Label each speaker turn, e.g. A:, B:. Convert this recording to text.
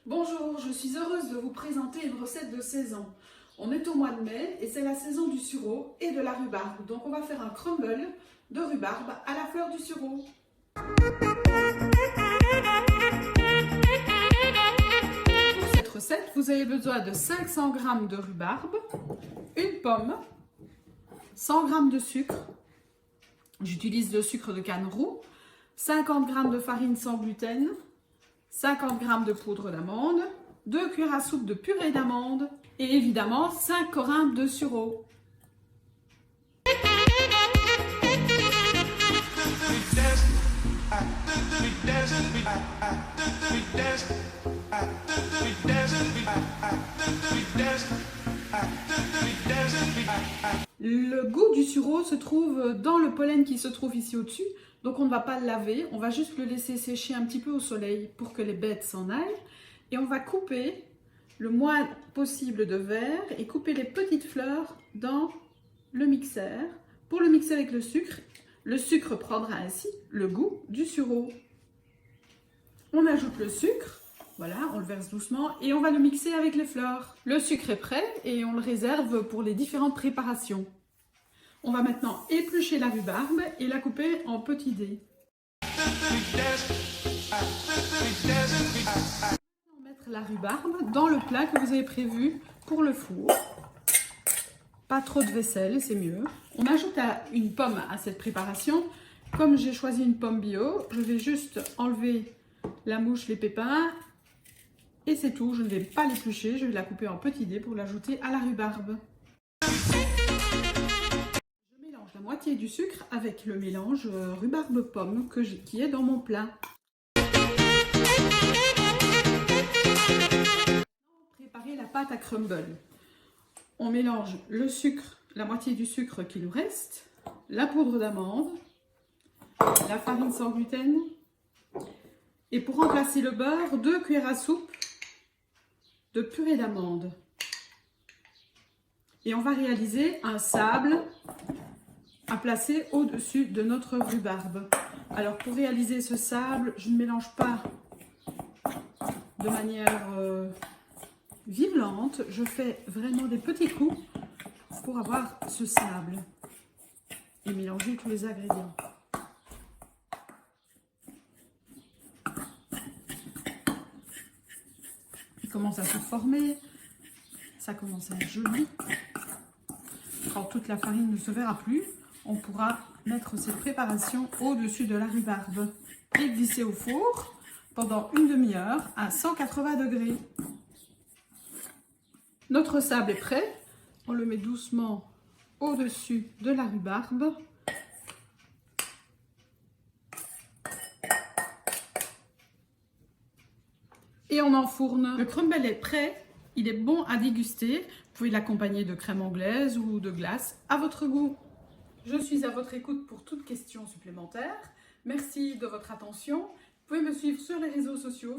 A: Bonjour, je suis heureuse de vous présenter une recette de saison. On est au mois de mai et c'est la saison du sureau et de la rhubarbe. Donc on va faire un crumble de rhubarbe à la fleur du sureau. Pour cette recette, vous avez besoin de 500 g de rhubarbe, une pomme, 100 g de sucre, j'utilise le sucre de canne roux, 50 g de farine sans gluten, 50 g de poudre d'amande, 2 cuillères à soupe de purée d'amande et évidemment 5 corymmes de sureau. Le goût du sureau se trouve dans le pollen qui se trouve ici au-dessus, donc on ne va pas le laver, on va juste le laisser sécher un petit peu au soleil pour que les bêtes s'en aillent. Et on va couper le moins possible de verre et couper les petites fleurs dans le mixeur pour le mixer avec le sucre. Le sucre prendra ainsi le goût du sureau. On ajoute le sucre. Voilà, on le verse doucement et on va le mixer avec les fleurs. Le sucre est prêt et on le réserve pour les différentes préparations. On va maintenant éplucher la rhubarbe et la couper en petits dés. On va mettre la rhubarbe dans le plat que vous avez prévu pour le four. Pas trop de vaisselle, c'est mieux. On ajoute une pomme à cette préparation. Comme j'ai choisi une pomme bio, je vais juste enlever la mouche, les pépins. Et c'est tout, je ne vais pas l'éplucher, je vais la couper en petits dés pour l'ajouter à la rhubarbe. Je mélange la moitié du sucre avec le mélange rhubarbe-pomme qui est dans mon plat. Préparer la pâte à crumble. On mélange le sucre, la moitié du sucre qui nous reste, la poudre d'amande, la farine sans gluten et pour remplacer le beurre, 2 cuillères à soupe de purée d'amande. Et on va réaliser un sable à placer au-dessus de notre rhubarbe. Alors pour réaliser ce sable, je ne mélange pas de manière violente, je fais vraiment des petits coups pour avoir ce sable et mélanger tous les ingrédients. Il commence à se former, ça commence à être joli. Quand toute la farine ne se verra plus, on pourra mettre cette préparation au-dessus de la rhubarbe et glisser au four pendant une demi-heure à 180 degrés. Notre sable est prêt, on le met doucement au-dessus de la rhubarbe. Et on enfourne. Le crumble est prêt, il est bon à déguster. Vous pouvez l'accompagner de crème anglaise ou de glace à votre goût. Je suis à votre écoute pour toute question supplémentaire. Merci de votre attention. Vous pouvez me suivre sur les réseaux sociaux.